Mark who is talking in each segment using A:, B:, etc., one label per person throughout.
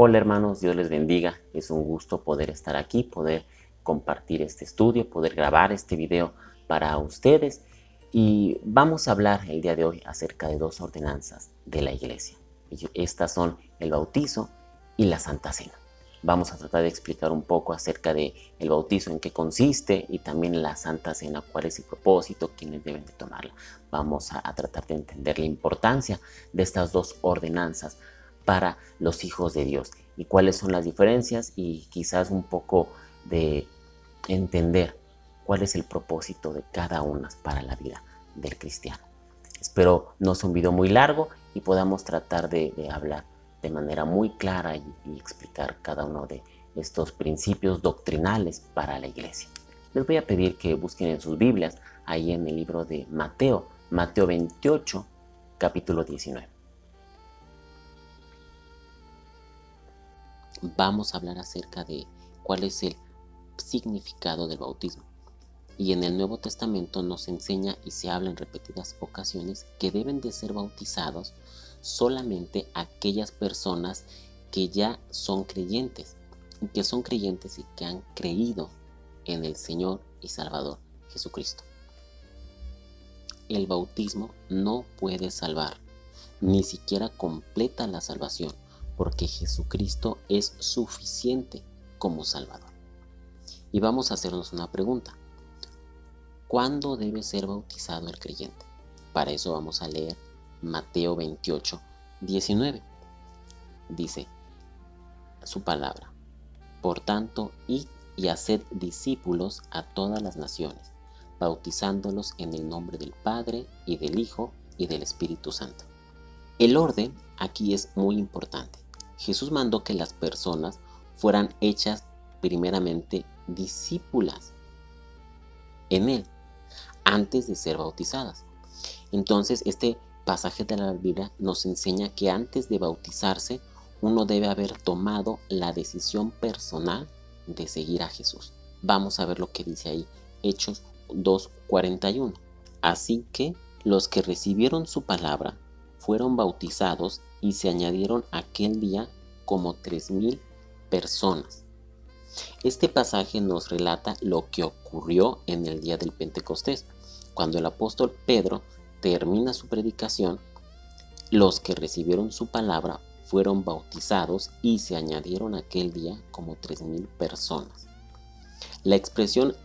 A: Hola hermanos, Dios les bendiga. Es un gusto poder estar aquí, poder compartir este estudio, poder grabar este video para ustedes. Y vamos a hablar el día de hoy acerca de dos ordenanzas de la iglesia. Estas son el bautizo y la Santa Cena. Vamos a tratar de explicar un poco acerca de el bautizo, en qué consiste, y también la Santa Cena, cuál es el propósito, quiénes deben de tomarla. Vamos a tratar de entender la importancia de estas dos ordenanzas para los hijos de Dios y cuáles son las diferencias, y quizás un poco de entender cuál es el propósito de cada una para la vida del cristiano. Espero no sea un video muy largo y podamos tratar de hablar de manera muy clara y explicar cada uno de estos principios doctrinales para la iglesia. Les voy a pedir que busquen en sus Biblias, ahí en el libro de Mateo 28, capítulo 19. Vamos a hablar acerca de cuál es el significado del bautismo. Y en el Nuevo Testamento nos enseña y se habla en repetidas ocasiones que deben de ser bautizados solamente aquellas personas que ya son creyentes, y que han creído en el Señor y Salvador Jesucristo. El bautismo no puede salvar, ni siquiera completa la salvación, porque Jesucristo es suficiente como Salvador. Y vamos a hacernos una pregunta. ¿Cuándo debe ser bautizado el creyente? Para eso vamos a leer Mateo 28, 19. Dice su palabra: por tanto, id y haced discípulos a todas las naciones, bautizándolos en el nombre del Padre y del Hijo y del Espíritu Santo. El orden aquí es muy importante. Jesús mandó que las personas fueran hechas primeramente discípulas en Él, antes de ser bautizadas. Entonces, este pasaje de la Biblia nos enseña que antes de bautizarse, uno debe haber tomado la decisión personal de seguir a Jesús. Vamos a ver lo que dice ahí, Hechos 2:41. Así que los que recibieron su palabra fueron bautizados y se añadieron aquel día como 3,000 personas. Este pasaje nos relata lo que ocurrió en el día del Pentecostés. Cuando el apóstol Pedro termina su predicación, los que recibieron su palabra fueron bautizados y se añadieron aquel día como 3,000 personas. La expresión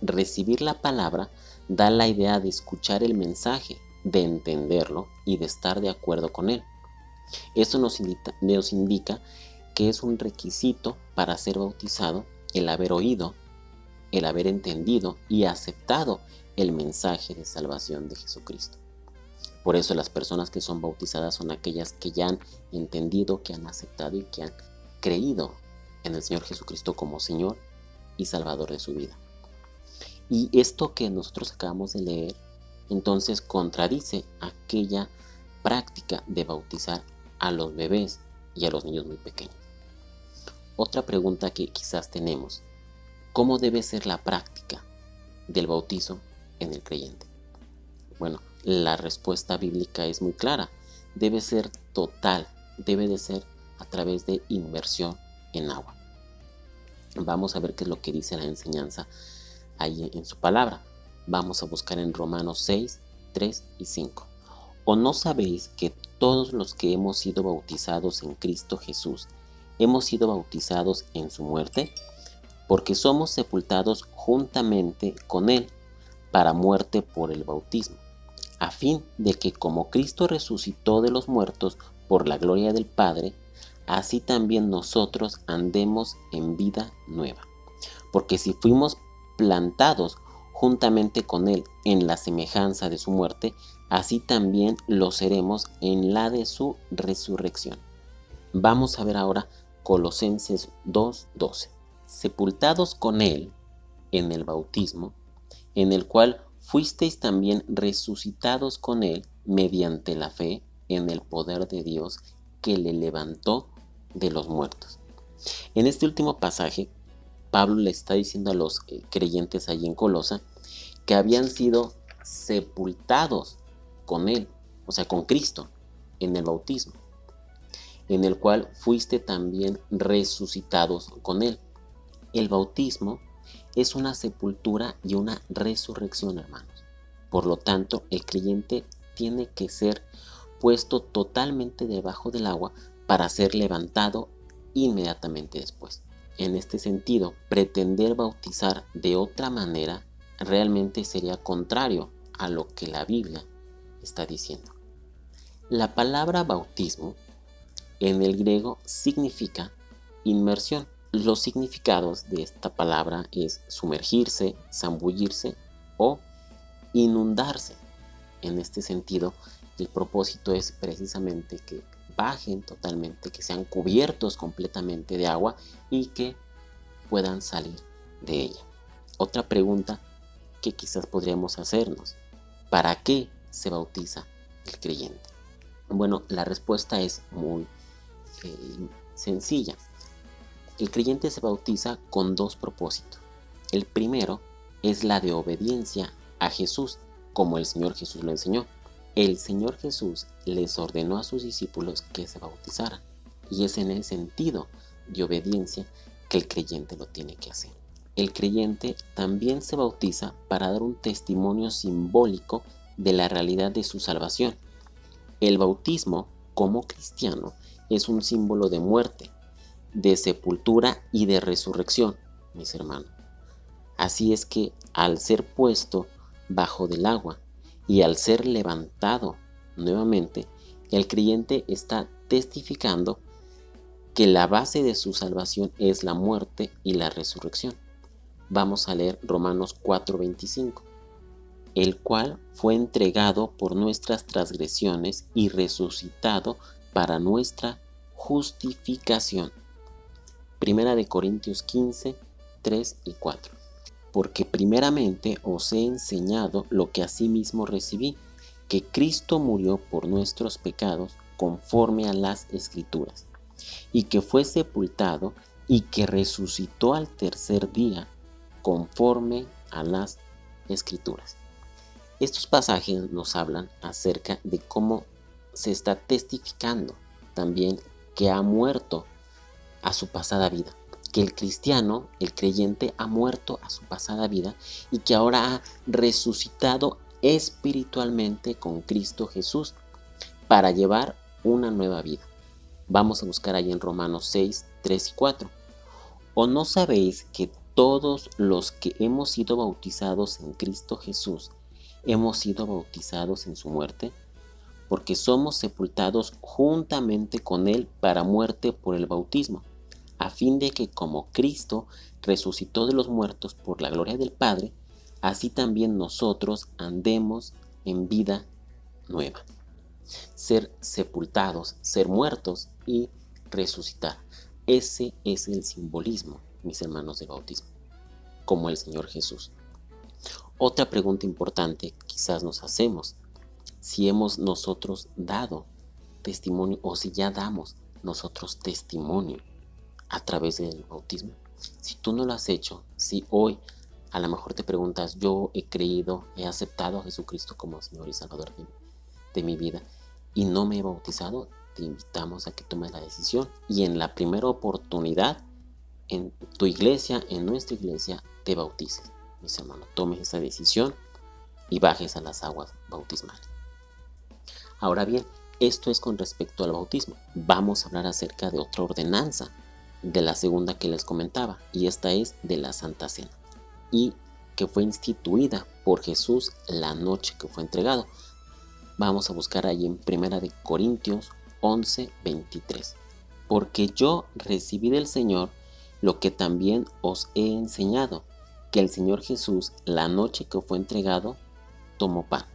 A: recibir la palabra da la idea de escuchar el mensaje, de entenderlo y de estar de acuerdo con él. Esto nos indica que es un requisito para ser bautizado el haber oído, el haber entendido y aceptado el mensaje de salvación de Jesucristo. Por eso las personas que son bautizadas son aquellas que ya han entendido, que han aceptado y que han creído en el Señor Jesucristo como Señor y Salvador de su vida. Y esto que nosotros acabamos de leer, entonces contradice aquella práctica de bautizar a los bebés y a los niños muy pequeños. Otra pregunta que quizás tenemos: ¿cómo debe ser la práctica del bautizo en el creyente? Bueno, la respuesta bíblica es muy clara. Debe ser total, debe de ser a través de inmersión en agua. Vamos a ver qué es lo que dice la enseñanza ahí en su palabra. Vamos a buscar en Romanos 6, 3 y 5. ¿O no sabéis que todos los que hemos sido bautizados en Cristo Jesús hemos sido bautizados en su muerte? Porque somos sepultados juntamente con Él para muerte por el bautismo, a fin de que como Cristo resucitó de los muertos por la gloria del Padre, así también nosotros andemos en vida nueva. Porque si fuimos plantados juntamente con Él en la semejanza de su muerte, así también lo seremos en la de su resurrección. Vamos a ver ahora Colosenses 2:12. Sepultados con Él en el bautismo, en el cual fuisteis también resucitados con Él mediante la fe en el poder de Dios que le levantó de los muertos. En este último pasaje, Pablo le está diciendo a los creyentes allí en Colosa que habían sido sepultados con Él, o sea, con Cristo, en el bautismo. en el cual fuiste también resucitados con Él. El bautismo es una sepultura y una resurrección, hermanos. Por lo tanto, el creyente tiene que ser puesto totalmente debajo del agua para ser levantado inmediatamente después. En este sentido, pretender bautizar de otra manera realmente sería contrario a lo que la Biblia está diciendo. La palabra bautismo en el griego significa inmersión. Los significados de esta palabra es sumergirse, zambullirse o inundarse. En este sentido, el propósito es precisamente que bajen totalmente, que sean cubiertos completamente de agua y que puedan salir de ella. Otra pregunta que quizás podríamos hacernos: ¿para qué se bautiza el creyente? Bueno, la respuesta es muy sencilla. El creyente se bautiza con dos propósitos. El primero es la de obediencia a Jesús, como el Señor Jesús lo enseñó. El Señor Jesús les ordenó a sus discípulos que se bautizaran, y es en el sentido de obediencia que el creyente lo tiene que hacer. El creyente también se bautiza para dar un testimonio simbólico de la realidad de su salvación. El bautismo, como cristiano, es un símbolo de muerte, de sepultura y de resurrección, mis hermanos. Así es que al ser puesto bajo del agua y al ser levantado nuevamente, el creyente está testificando que la base de su salvación es la muerte y la resurrección. Vamos a leer Romanos 4:25. El cual fue entregado por nuestras transgresiones y resucitado para nuestra justificación. Primera de Corintios 15, 3 y 4. Porque primeramente os he enseñado lo que asimismo recibí, que Cristo murió por nuestros pecados conforme a las Escrituras, y que fue sepultado y que resucitó al tercer día conforme a las Escrituras. Estos pasajes nos hablan acerca de cómo se está testificando también que ha muerto a su pasada vida, que el cristiano, el creyente, ha muerto a su pasada vida y que ahora ha resucitado espiritualmente con Cristo Jesús para llevar una nueva vida. Vamos a buscar ahí en Romanos 6, 3 y 4. ¿O no sabéis que todos los que hemos sido bautizados en Cristo Jesús hemos sido bautizados en su muerte? Porque somos sepultados juntamente con Él para muerte por el bautismo, a fin de que como Cristo resucitó de los muertos por la gloria del Padre, así también nosotros andemos en vida nueva. Ser sepultados, ser muertos y resucitar. Ese es el simbolismo, mis hermanos, del bautismo, como el Señor Jesús. Otra pregunta importante quizás nos hacemos: si hemos nosotros dado testimonio o si ya damos nosotros testimonio a través del bautismo. Si tú no lo has hecho, si hoy a lo mejor te preguntas: yo he creído, he aceptado a Jesucristo como Señor y Salvador de mi vida y no me he bautizado, te invitamos a que tomes la decisión y en la primera oportunidad en tu iglesia, en nuestra iglesia, te bautices. Mis hermanos, tomes esa decisión y bajes a las aguas bautismales. Ahora bien, esto es con respecto al bautismo. Vamos a hablar acerca de otra ordenanza, de la segunda que les comentaba, y esta es de la Santa Cena, y que fue instituida por Jesús la noche que fue entregado. Vamos a buscar ahí en 1 de Corintios 11, 23. Porque yo recibí del Señor lo que también os he enseñado, que el Señor Jesús, la noche que fue entregado, tomó pan.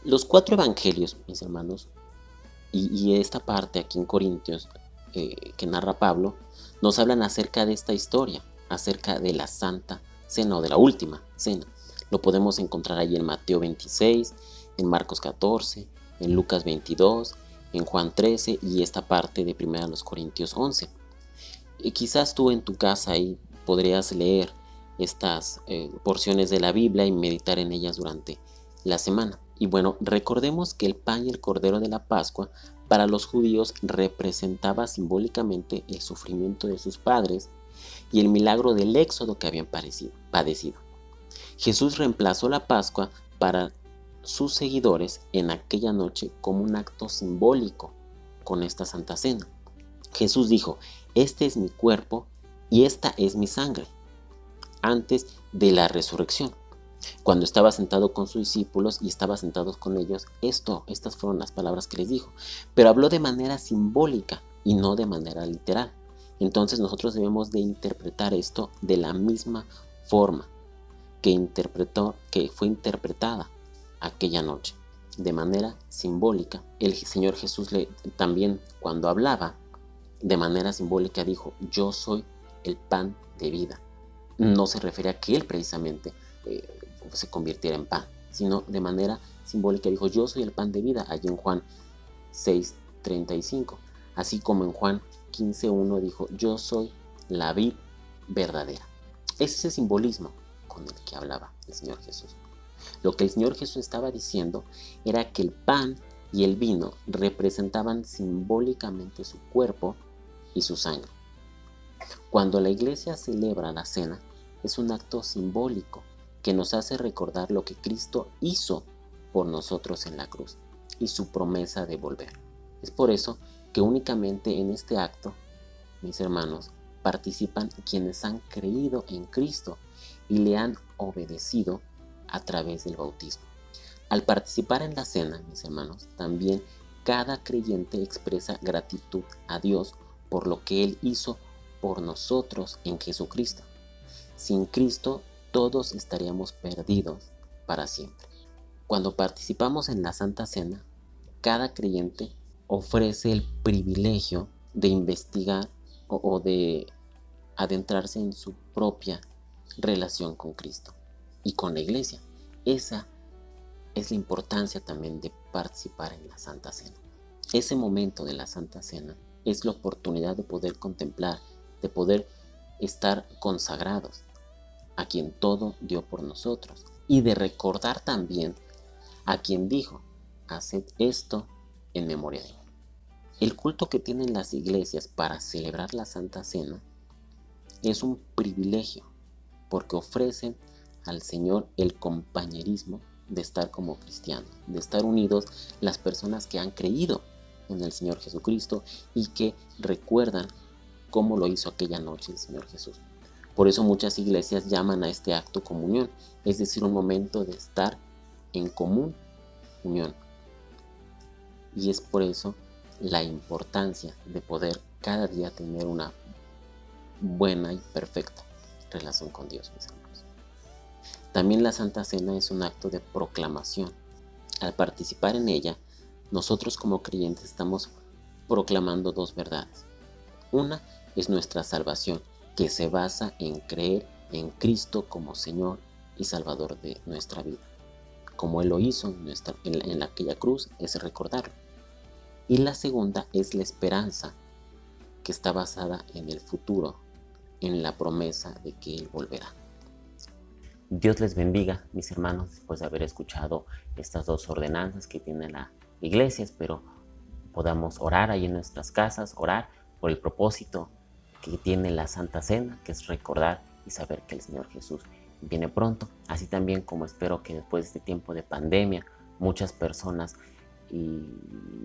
A: Los 4 evangelios, mis hermanos, y esta parte aquí en Corintios que narra Pablo, nos hablan acerca de esta historia, acerca de la Santa Cena o de la Última Cena. Lo podemos encontrar ahí en Mateo 26, en Marcos 14, en Lucas 22, en Juan 13 y esta parte de 1 Corintios 11. Y quizás tú en tu casa ahí podrías leer estas porciones de la Biblia y meditar en ellas durante la semana. Y bueno, recordemos que el pan y el cordero de la Pascua para los judíos representaba simbólicamente el sufrimiento de sus padres y el milagro del éxodo que habían padecido. Jesús reemplazó la Pascua para sus seguidores en aquella noche como un acto simbólico con esta Santa Cena. Jesús dijo: este es mi cuerpo y esta es mi sangre, antes de la resurrección. Cuando estaba sentado con sus discípulos y estaba sentado con ellos, estas fueron las palabras que les dijo. Pero habló de manera simbólica y no de manera literal. Entonces nosotros debemos de interpretar esto de la misma forma que fue interpretada aquella noche, de manera simbólica. El Señor Jesús también, cuando hablaba de manera simbólica, dijo: yo soy el pan de vida. No se refiere a que Él precisamente se convirtiera en pan, sino de manera simbólica dijo: yo soy el pan de vida, allí en Juan 6:35, así como en Juan 15:1 dijo: yo soy la vid verdadera. Es ese simbolismo con el que hablaba el Señor Jesús. Lo que el Señor Jesús estaba diciendo era que el pan y el vino representaban simbólicamente su cuerpo y su sangre. Cuando la iglesia celebra la cena, es un acto simbólico que nos hace recordar lo que Cristo hizo por nosotros en la cruz y su promesa de volver. Es por eso que únicamente en este acto, mis hermanos, participan quienes han creído en Cristo y le han obedecido a través del bautismo. Al participar en la cena, mis hermanos, también cada creyente expresa gratitud a Dios por lo que Él hizo por nosotros en Jesucristo. Sin Cristo, todos estaríamos perdidos para siempre. Cuando participamos en la Santa Cena, cada creyente ofrece el privilegio de investigar o de adentrarse en su propia relación con Cristo y con la iglesia. Esa es la importancia también de participar en la Santa Cena. Ese momento de la Santa Cena es la oportunidad de poder contemplar, de poder estar consagrados a quien todo dio por nosotros y de recordar también a quien dijo: haced esto en memoria de mí. El culto que tienen las iglesias para celebrar la Santa Cena es un privilegio porque ofrecen al Señor el compañerismo de estar como cristianos, de estar unidos las personas que han creído en el Señor Jesucristo y que recuerdan cómo lo hizo aquella noche el Señor Jesús. Por eso muchas iglesias llaman a este acto comunión, es decir, un momento de estar en común unión. Y es por eso la importancia de poder cada día tener una buena y perfecta relación con Dios, mis hermanos. También la Santa Cena es un acto de proclamación. Al participar en ella, nosotros como creyentes estamos proclamando dos verdades. Una es nuestra salvación, que se basa en creer en Cristo como Señor y Salvador de nuestra vida. Como Él lo hizo en aquella cruz, es recordarlo. Y la segunda es la esperanza, que está basada en el futuro, en la promesa de que Él volverá. Dios les bendiga, mis hermanos, después de haber escuchado estas dos ordenanzas que tiene la iglesia. Espero podamos orar ahí en nuestras casas, orar por el propósito que tiene la Santa Cena, que es recordar y saber que el Señor Jesús viene pronto. Así también como espero que después de este tiempo de pandemia, muchas personas y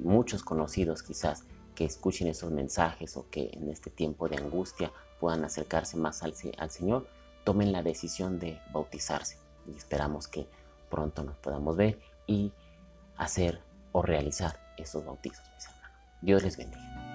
A: muchos conocidos quizás que escuchen esos mensajes o que en este tiempo de angustia puedan acercarse más al Señor, tomen la decisión de bautizarse. Y esperamos que pronto nos podamos ver y hacer o realizar esos bautizos, mis hermanos. Dios les bendiga.